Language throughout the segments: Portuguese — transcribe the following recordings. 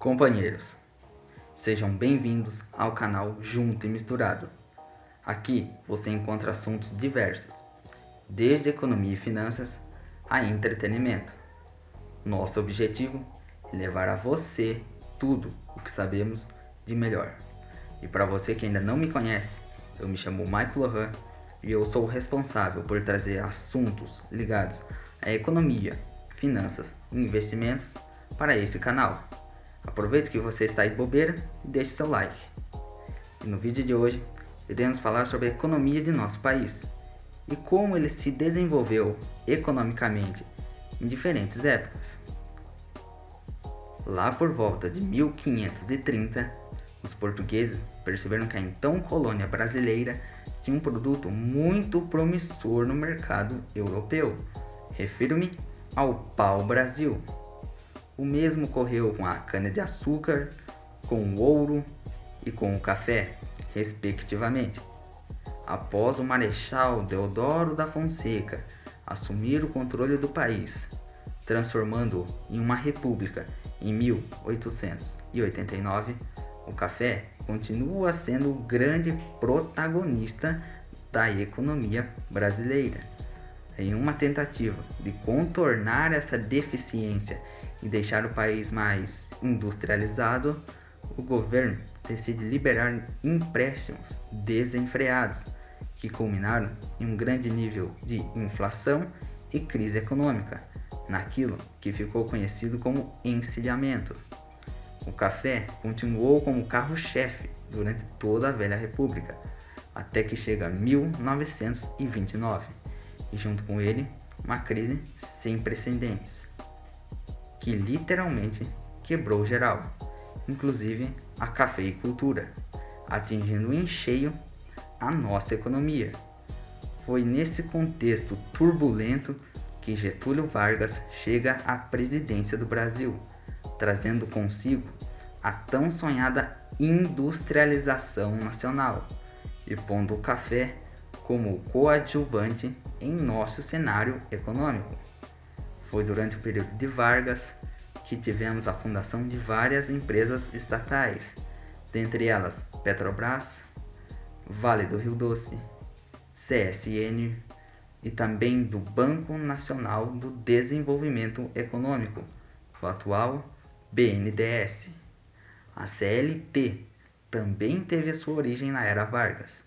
Companheiros, sejam bem-vindos ao canal Junto e Misturado. Aqui você encontra assuntos diversos, desde economia e finanças a entretenimento. Nosso objetivo é levar a você tudo o que sabemos de melhor. E para você que ainda não me conhece, eu me chamo Michael Lohan e eu sou o responsável por trazer assuntos ligados à economia, finanças e investimentos para esse canal. Aproveite que você está aí de bobeira e deixe seu like. E no vídeo de hoje, iremos falar sobre a economia de nosso país e como ele se desenvolveu economicamente em diferentes épocas. Lá por volta de 1530, os portugueses perceberam que a então colônia brasileira tinha um produto muito promissor no mercado europeu. Refiro-me ao pau-brasil. O mesmo ocorreu com a cana-de-açúcar, com o ouro e com o café, respectivamente. Após o Marechal Deodoro da Fonseca assumir o controle do país, transformando-o em uma república em 1889, o café continua sendo o grande protagonista da economia brasileira. Em uma tentativa de contornar essa deficiência e deixar o país mais industrializado, o governo decide liberar empréstimos desenfreados, que culminaram em um grande nível de inflação e crise econômica, naquilo que ficou conhecido como encilhamento. O café continuou como carro-chefe durante toda a Velha República, até que chega 1929, e junto com ele, uma crise sem precedentes, que literalmente quebrou geral, inclusive a cafeicultura, atingindo em cheio a nossa economia. Foi nesse contexto turbulento que Getúlio Vargas chega à presidência do Brasil, trazendo consigo a tão sonhada industrialização nacional e pondo o café como coadjuvante em nosso cenário econômico. Foi durante o período de Vargas que tivemos a fundação de várias empresas estatais, dentre elas Petrobras, Vale do Rio Doce, CSN e também do Banco Nacional do Desenvolvimento Econômico, o atual BNDES. A CLT também teve a sua origem na era Vargas.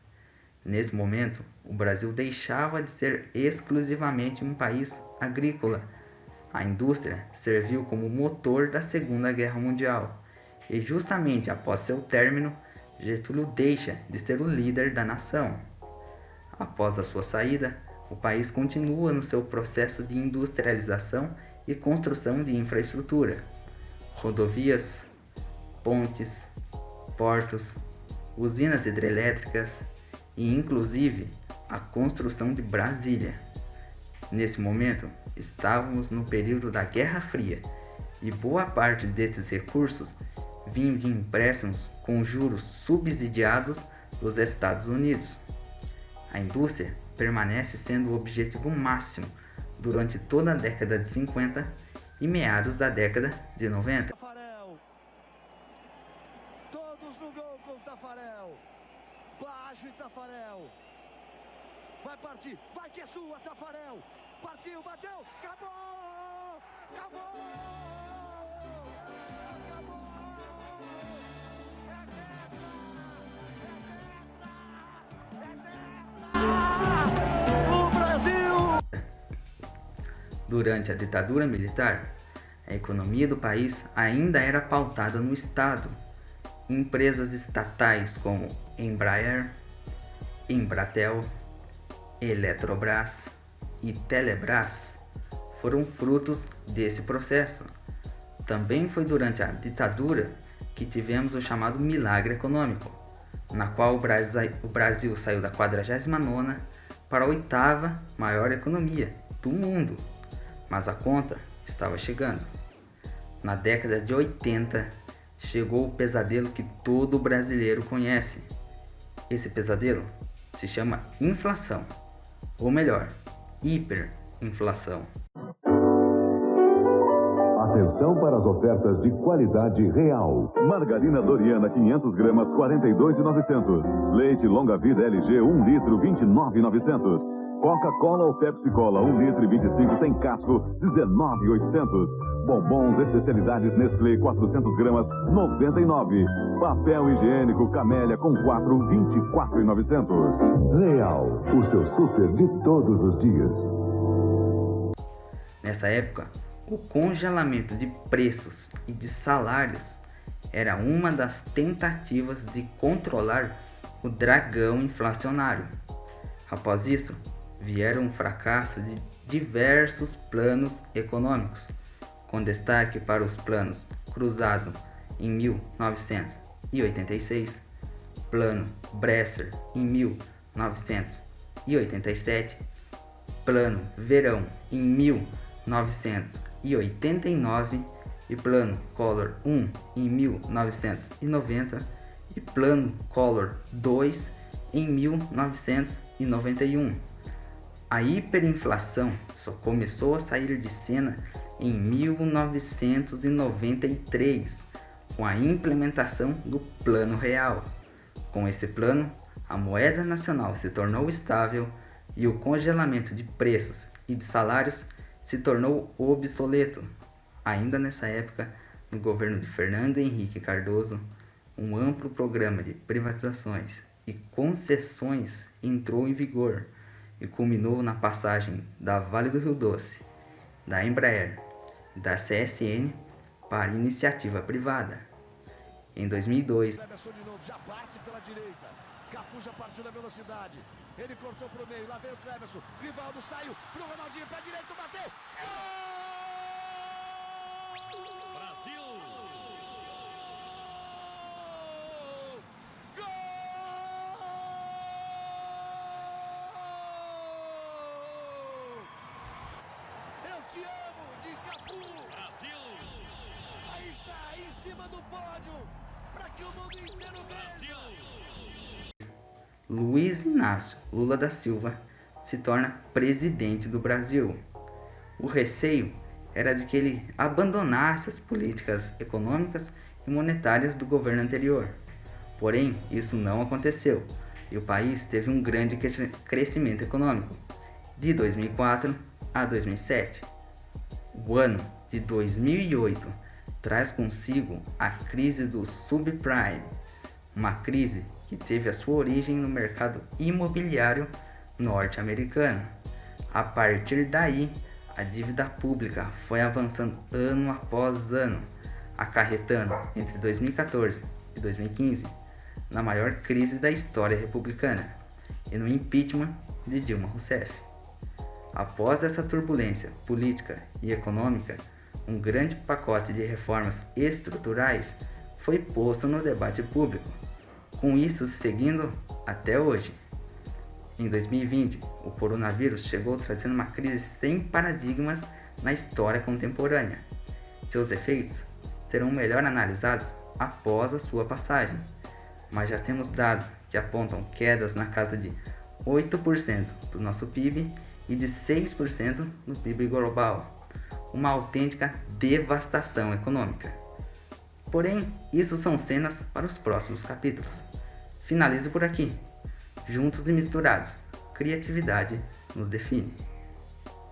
Nesse momento, o Brasil deixava de ser exclusivamente um país agrícola. A indústria serviu como motor da Segunda Guerra Mundial, e justamente após seu término, Getúlio deixa de ser o líder da nação. Após a sua saída, o país continua no seu processo de industrialização e construção de infraestrutura, rodovias, pontes, portos, usinas hidrelétricas e inclusive a construção de Brasília. Nesse momento, estávamos no período da Guerra Fria e boa parte desses recursos vinham de empréstimos com juros subsidiados dos Estados Unidos. A indústria permanece sendo o objetivo máximo durante toda a década de 50 e meados da década de 90. Todos no gol com Tafarel. Baixo e Tafarel. Vai partir, vai que é sua, Tafarel. Partiu, bateu, acabou! Acabou! Acabou! É dessa! O Brasil! Durante a ditadura militar, a economia do país ainda era pautada no Estado. Empresas estatais como Embraer, Embratel, Eletrobras e Telebrás foram frutos desse processo. Também foi durante a ditadura que tivemos o chamado milagre econômico, na qual o Brasil saiu da 49ª para a 8ª maior economia do mundo, mas a conta estava chegando. Na década de 80, chegou o pesadelo que todo brasileiro conhece. Esse pesadelo se chama inflação, ou melhor, hiperinflação. Atenção para as ofertas de qualidade real. Margarina Doriana 500 gramas 42,900. Leite Longa Vida LG 1 litro 29,900. Coca-Cola ou Pepsi Cola 1 litro e 25 sem casco 19,800. Bombons especialidades Nestlé 400 gramas 99. Papel higiênico Camélia com 4 24,900. Real, o seu super de todos os dias. Nessa época, o congelamento de preços e de salários era uma das tentativas de controlar o dragão inflacionário. Após isso, vieram um fracasso de diversos planos econômicos, com destaque para os planos Cruzado em 1986, Plano Bresser em 1987, Plano Verão em 1989 e Plano Collor 1 em 1990 e Plano Collor 2 em 1991. A hiperinflação só começou a sair de cena em 1993, com a implementação do Plano Real. Com esse plano, a moeda nacional se tornou estável e o congelamento de preços e de salários se tornou obsoleto. Ainda nessa época, no governo de Fernando Henrique Cardoso, um amplo programa de privatizações e concessões entrou em vigor e culminou na passagem da Vale do Rio Doce, da Embraer e da CSN para iniciativa privada. Em 2002, Cleberson de novo, já parte pela direita. Cafu já partiu na velocidade. Ele cortou pro meio, lá veio o Cleberson. Rivaldo saiu pro Ronaldinho, pé direito, bateu. Gol! Brasil! Gol! Eu te amo, diz Cafu. Brasil! Aí está, em cima do pódio, para que o mundo inteiro veja. Luiz Inácio Lula da Silva se torna presidente do Brasil. O receio era de que ele abandonasse as políticas econômicas e monetárias do governo anterior. Porém, isso não aconteceu e o país teve um grande crescimento econômico de 2004 a 2007. O ano de 2008 traz consigo a crise do subprime, uma crise que teve a sua origem no mercado imobiliário norte-americano. A partir daí, a dívida pública foi avançando ano após ano, acarretando entre 2014 e 2015 na maior crise da história republicana e no impeachment de Dilma Rousseff. Após essa turbulência política e econômica, um grande pacote de reformas estruturais foi posto no debate público, com isso seguindo até hoje. Em 2020, o coronavírus chegou trazendo uma crise sem paradigmas na história contemporânea. Seus efeitos serão melhor analisados após a sua passagem, mas já temos dados que apontam quedas na casa de 8% do nosso PIB e de 6% no PIB global, uma autêntica devastação econômica. Porém, isso são cenas para os próximos capítulos. Finalizo por aqui. Juntos e misturados, criatividade nos define.